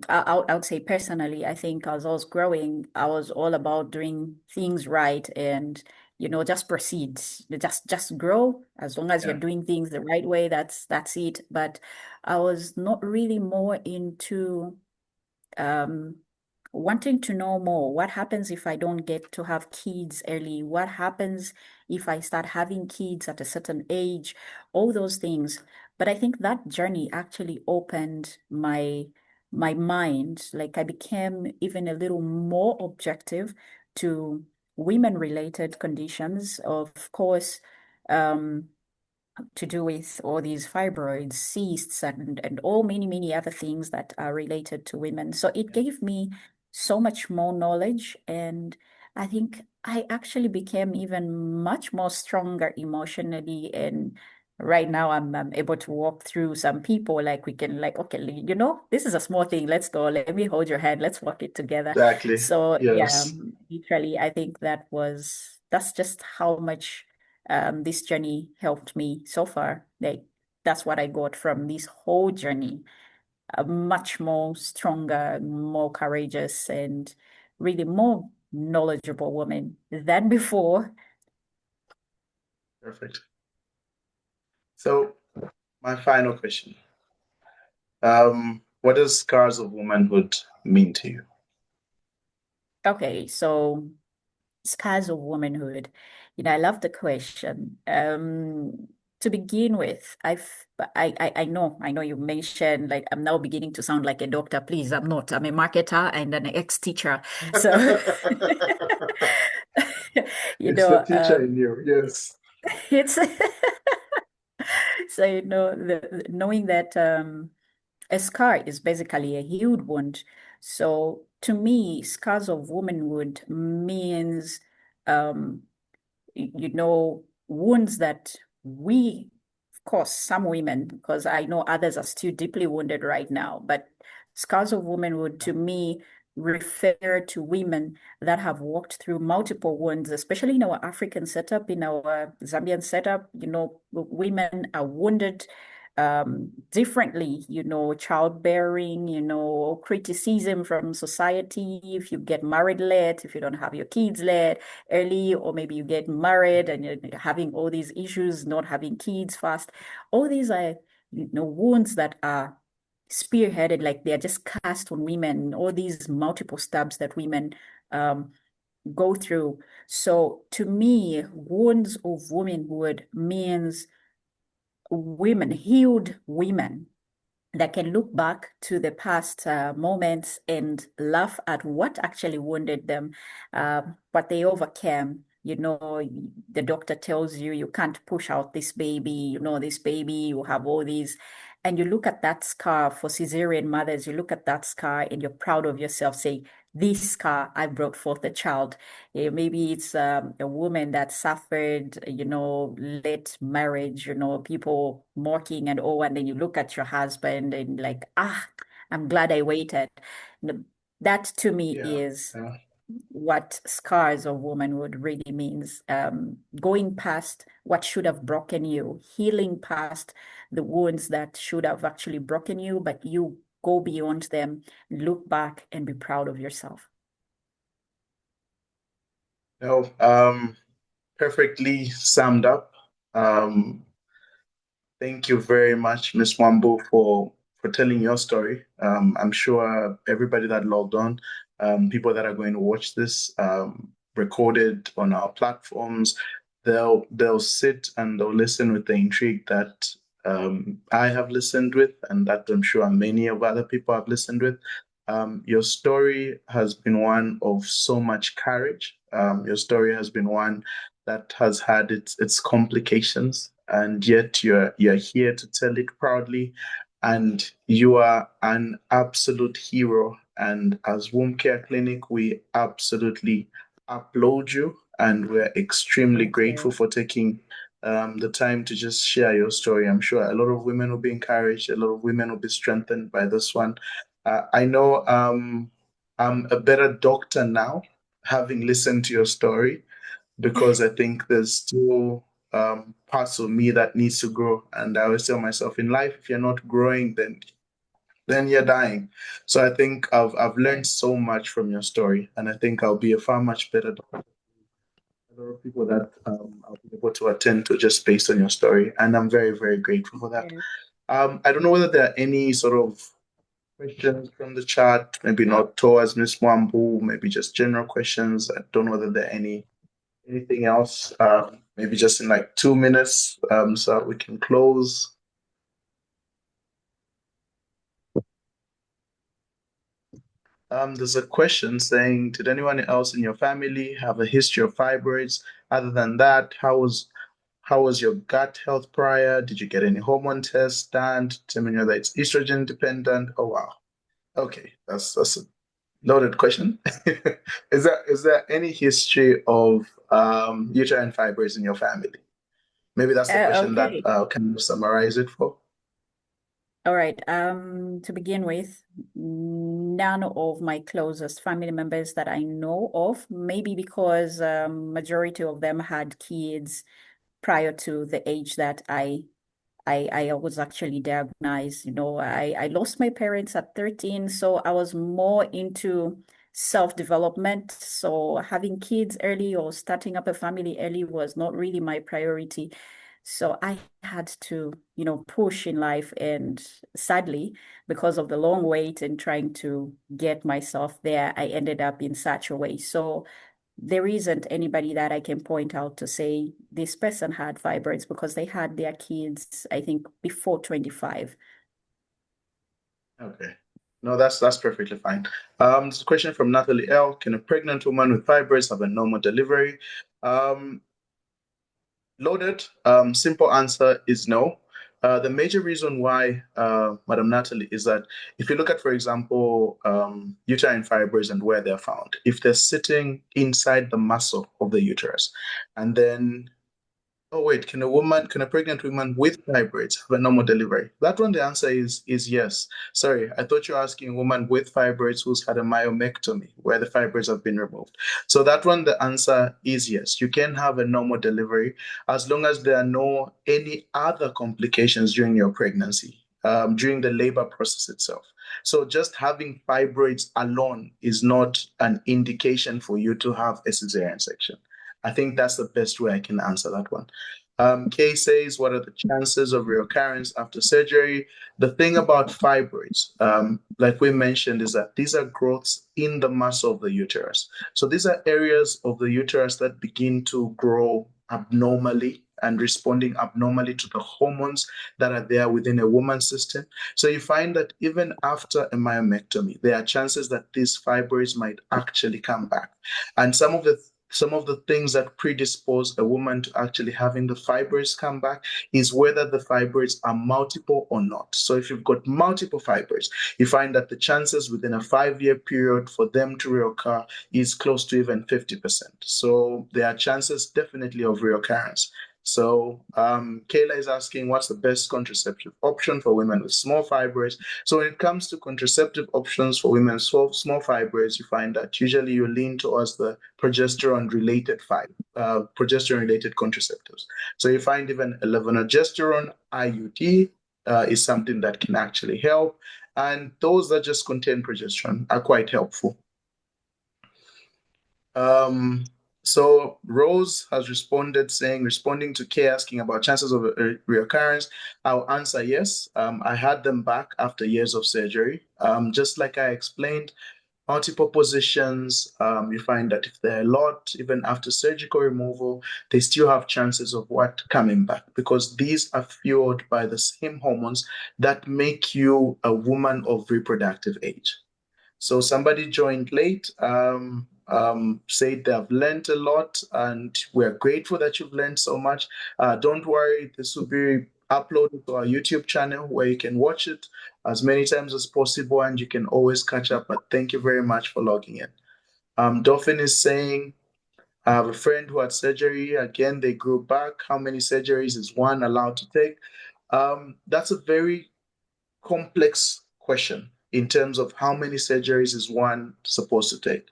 I would say personally, I think as I was growing, I was all about doing things right and just proceed, just grow. As long as you're Yeah. doing things the right way, that's it. But I was not really more into um, wanting to know more. What happens if I don't get to have kids early? What happens if I start having kids at a certain age? All those things. But I think that journey actually opened my mind. Like I became even a little more objective to women-related conditions. Of course, um, to do with all these fibroids, cysts, and all many other things that are related to women. So it gave me so much more knowledge, and I think I actually became even much more stronger emotionally. And right now I'm able to walk through some people, like we can, like, okay, this is a small thing. Let's go. Let me hold your hand. Let's walk it together. Exactly. So yeah, Yes. literally, I think that's just how much this journey helped me so far. Like that's what I got from this whole journey. A much more stronger, more courageous, and really more knowledgeable woman than before. Perfect. So my final question. What does Scars of Womanhood mean to you? Okay, so Scars of Womanhood. I love the question. To begin with, I know you mentioned, like, I'm now beginning to sound like a doctor. Please, I'm not. I'm a marketer and an ex-teacher. So, you It's the know, teacher in you. Yes. it's so knowing that a scar is basically a healed wound. So to me, scars of womanhood means um wounds that we, of course, some women, because I know others are still deeply wounded right now, but scars of womanhood to me refer to women that have walked through multiple wounds, especially in our African setup, in our Zambian setup. Women are wounded differently, childbearing, criticism from society if you get married late, if you don't have your kids late, early, or maybe you get married and you're having all these issues, not having kids fast. All these are, wounds that are spearheaded, like they're just cast on women, all these multiple stabs that women um, go through. So to me, wounds of womanhood means women, healed women that can look back to the past moments and laugh at what actually wounded them, but they overcame. The doctor tells you you can't push out this baby, this baby, you have all these. And you look at that scar for cesarean mothers, you look at that scar and you're proud of yourself, say, this scar, I brought forth a child. Maybe it's a woman that suffered, late marriage, people mocking and oh, and then you look at your husband and like, I'm glad I waited. That to me Yeah. is Yeah. what scars of womanhood really means. Going past what should have broken you, healing past the wounds that should have actually broken you, but you go beyond them, look back and be proud of yourself. No, perfectly summed up. Um, Thank you very much, Miss Wambo, for telling your story. I'm sure everybody that logged on, people that are going to watch this recorded on our platforms, they'll sit and they'll listen with the intrigue that I have listened with, and that I'm sure many of other people have listened with. Your story has been one of so much courage. Your story has been one that has had its complications, and yet you're here to tell it proudly, and you are an absolute hero. And as Womb Care Clinic, we absolutely applaud you, and we're extremely Thank grateful you. for taking the time to just share your story. I'm sure a lot of women will be encouraged, a lot of women will be strengthened by this one. I know I'm a better doctor now, having listened to your story, because I think there's still parts of me that needs to grow. And I always tell myself, in life, if you're not growing, then you're dying. So I think I've learned Right. so much from your story, and I think I'll be a far much better doctor a lot of people that I'll be able to attend to just based on your story, and I'm very, very grateful for that. Yes. I don't know whether there are any sort of questions from the chat, maybe not towards Miss Mwambu, maybe just general questions. I don't know whether there are anything else. Maybe just in like 2 minutes, so we can close. There's a question saying, did anyone else in your family have a history of fibroids? Other than that, how was your gut health prior? Did you get any hormone tests done to determine whether it's estrogen dependent? Oh wow. Okay, that's a loaded question. Is there any history of uterine fibroids in your family? Maybe that's the question that Okay. can you summarize it for? All right. To begin with, none of my closest family members that I know of, maybe because majority of them had kids prior to the age that I was actually diagnosed. I lost my parents at 13, so I was more into self-development. So having kids early or starting up a family early was not really my priority. So I had to, push in life. And sadly, because of the long wait and trying to get myself there, I ended up in such a way. So there isn't anybody that I can point out to say this person had fibroids because they had their kids, I think, before 25. Okay. No, that's perfectly fine. This question from Natalie L. Can a pregnant woman with fibroids have a normal delivery? Um, Loaded. Simple answer is no. The major reason why, Madam Natalie, is that if you look at, for example, uterine fibroids and where they're found, if they're sitting inside the muscle of the uterus, and then oh wait, can a pregnant woman with fibroids have a normal delivery? That one, the answer is yes. Sorry, I thought you were asking a woman with fibroids who's had a myomectomy, where the fibroids have been removed. So that one, the answer is yes. You can have a normal delivery as long as there are no any other complications during your pregnancy, during the labor process itself. So just having fibroids alone is not an indication for you to have a cesarean section. I think that's the best way I can answer that one. Kay says, what are the chances of reoccurrence after surgery? The thing about fibroids, like we mentioned, is that these are growths in the muscle of the uterus. So these are areas of the uterus that begin to grow abnormally and responding abnormally to the hormones that are there within a woman's system. So you find that even after a myomectomy, there are chances that these fibroids might actually come back. And some of the things that predispose a woman to actually having the fibroids come back is whether the fibroids are multiple or not. So if you've got multiple fibroids, you find that the chances within a 5-year period for them to reoccur is close to even 50%. So there are chances definitely of reoccurrence. So Kayla is asking, what's the best contraceptive option for women with small fibroids? So when it comes to contraceptive options for women with small fibroids, you find that usually you lean towards the progesterone-related contraceptives. So you find even a levonorgestrone IUD is something that can actually help, and those that just contain progesterone are quite helpful. So Rose has responding to Kay asking about chances of a reoccurrence. I'll answer yes. I had them back after years of surgery. Just like I explained, multiple positions, you find that if there are a lot, even after surgical removal, they still have chances of what coming back because these are fueled by the same hormones that make you a woman of reproductive age. So somebody joined late, said they have learned a lot, and we're grateful that you've learned so much. Don't worry, this will be uploaded to our YouTube channel where you can watch it as many times as possible, and you can always catch up. But thank you very much for logging in. Dolphin is saying, I have a friend who had surgery. Again, they grew back. How many surgeries is one allowed to take? That's a very complex question in terms of how many surgeries is one supposed to take.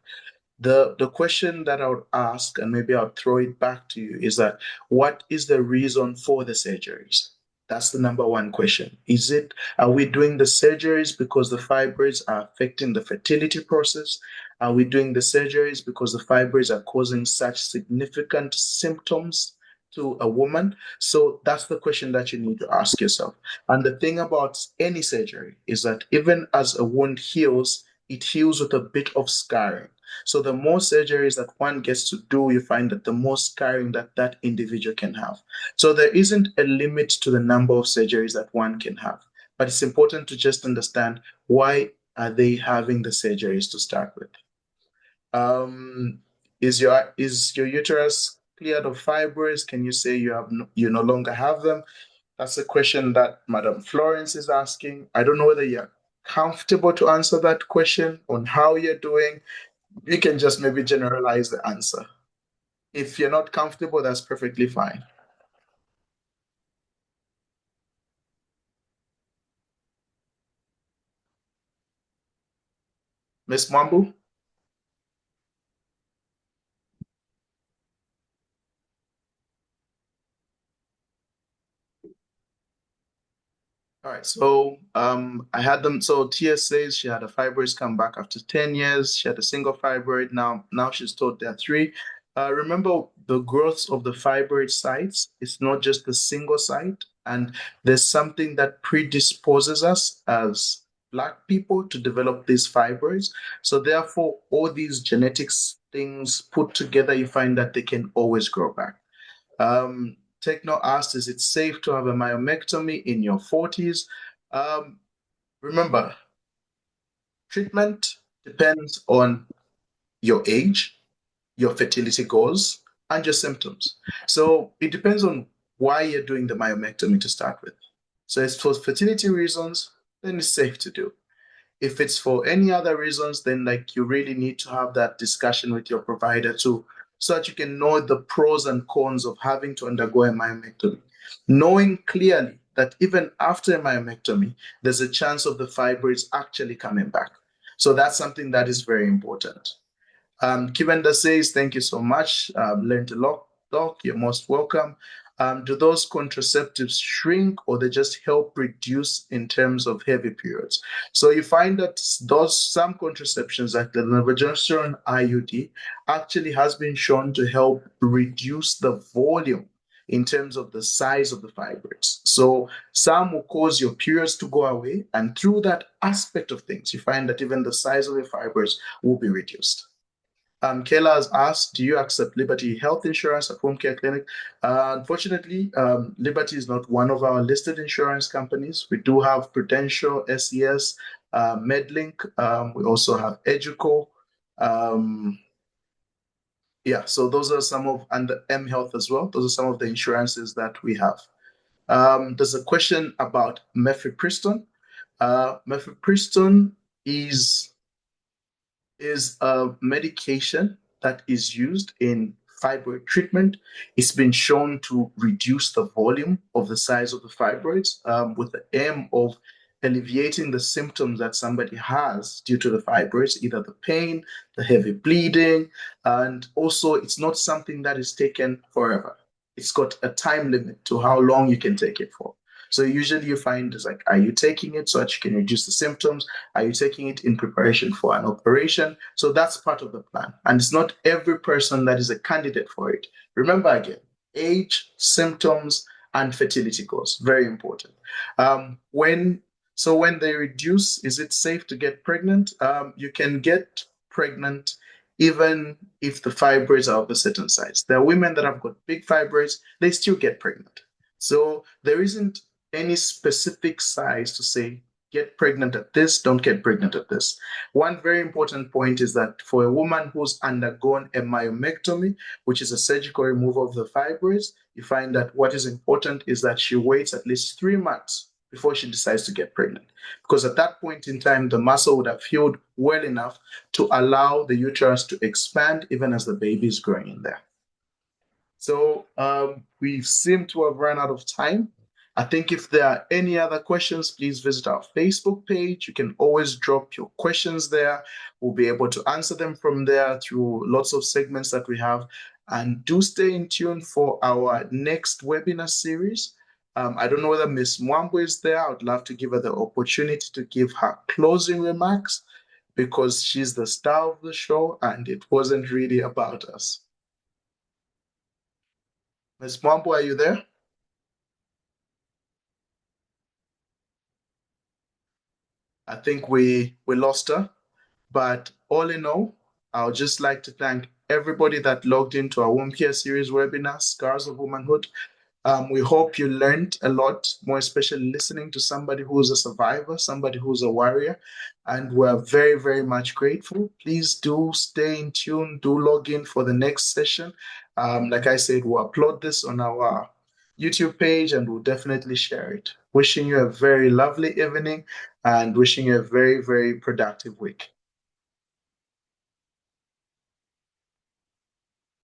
The question that I would ask, and maybe I'll throw it back to you, is that what is the reason for the surgeries? That's the number one question. Are we doing the surgeries because the fibroids are affecting the fertility process? Are we doing the surgeries because the fibroids are causing such significant symptoms to a woman? So that's the question that you need to ask yourself. And the thing about any surgery is that even as a wound heals, it heals with a bit of scarring. So the more surgeries that one gets to do, you find that the more scarring that that individual can have. So there isn't a limit to the number of surgeries that one can have. But it's important to just understand why are they having the surgeries to start with. Um, is your uterus cleared of fibroids? Can you say you no longer have them? That's a question that Madam Florence is asking. I don't know whether you're comfortable to answer that question on how you're doing. You can just maybe generalize the answer. If you're not comfortable, that's perfectly fine. Miss Mambu? All right, so I had them. So Tia says she had a fibroid come back after 10 years. She had a single fibroid. Now she's told there are three. Remember the growth of the fibroid sites. It's not just the single site, and there's something that predisposes us as Black people to develop these fibroids. So therefore, all these genetics things put together, you find that they can always grow back. Techno asked, is it safe to have a myomectomy in your 40s? Um, Remember, treatment depends on your age, your fertility goals, and your symptoms. So it depends on why you're doing the myomectomy to start with. So it's for fertility reasons, then it's safe to do. If it's for any other reasons, then like you really need to have that discussion with your provider too, so that you can know the pros and cons of having to undergo a myomectomy. Knowing clearly that even after a myomectomy, there's a chance of the fibroids actually coming back. So that's something that is very important. Kivenda says, thank you so much. Learned a lot, Doc. You're most welcome. Do those contraceptives shrink or they just help reduce in terms of heavy periods? So you find that some contraceptions, like the levodopa IUD, actually has been shown to help reduce the volume in terms of the size of the fibroids. So some will cause your periods to go away, and through that aspect of things, you find that even the size of the fibroids will be reduced. Kayla has asked, do you accept Liberty Health Insurance at Home Care Clinic? Unfortunately, Liberty is not one of our listed insurance companies. We do have Prudential, SES, MedLink. We also have Educo. Um, yeah, so those are some of, and M Health as well. Those are some of the insurances that we have. There's a question about mifepristone. Mifepristone is is a medication that is used in fibroid treatment. It's been shown to reduce the volume of the size of the fibroids with the aim of alleviating the symptoms that somebody has due to the fibroids, either the pain, the heavy bleeding, and also it's not something that is taken forever. It's got a time limit to how long you can take it for. So usually you find it's like, are you taking it so that you can reduce the symptoms? Are you taking it in preparation for an operation? So that's part of the plan. And it's not every person that is a candidate for it. Remember again, age, symptoms, and fertility goals. Very important. When they reduce, is it safe to get pregnant? You can get pregnant even if the fibroids are of a certain size. There are women that have got big fibroids, they still get pregnant. So there isn't any specific size to say get pregnant at this, don't get pregnant at this. One very important point is that for a woman who's undergone a myomectomy, which is a surgical removal of the fibroids, you find that what is important is that she waits at least 3 months before she decides to get pregnant. Because at that point in time, the muscle would have healed well enough to allow the uterus to expand even as the baby is growing in there. So we seem to have run out of time. I think if there are any other questions, please visit our Facebook page. You can always drop your questions there. We'll be able to answer them from there through lots of segments that we have. And do stay in tune for our next webinar series. I don't know whether Miss Mwamba is there. I would love to give her the opportunity to give her closing remarks because she's the star of the show and it wasn't really about us. Miss Mwamba, are you there? I think we lost her. But all in all, I would just like to thank everybody that logged into our Womb Care Series webinar, Scars of Womanhood. We hope you learned a lot, more especially listening to somebody who's a survivor, somebody who's a warrior. And we're very, very much grateful. Please do stay in tune, do log in for the next session. Like I said, we'll upload this on our YouTube page and we'll definitely share it. Wishing you a very lovely evening and wishing you a very, very productive week.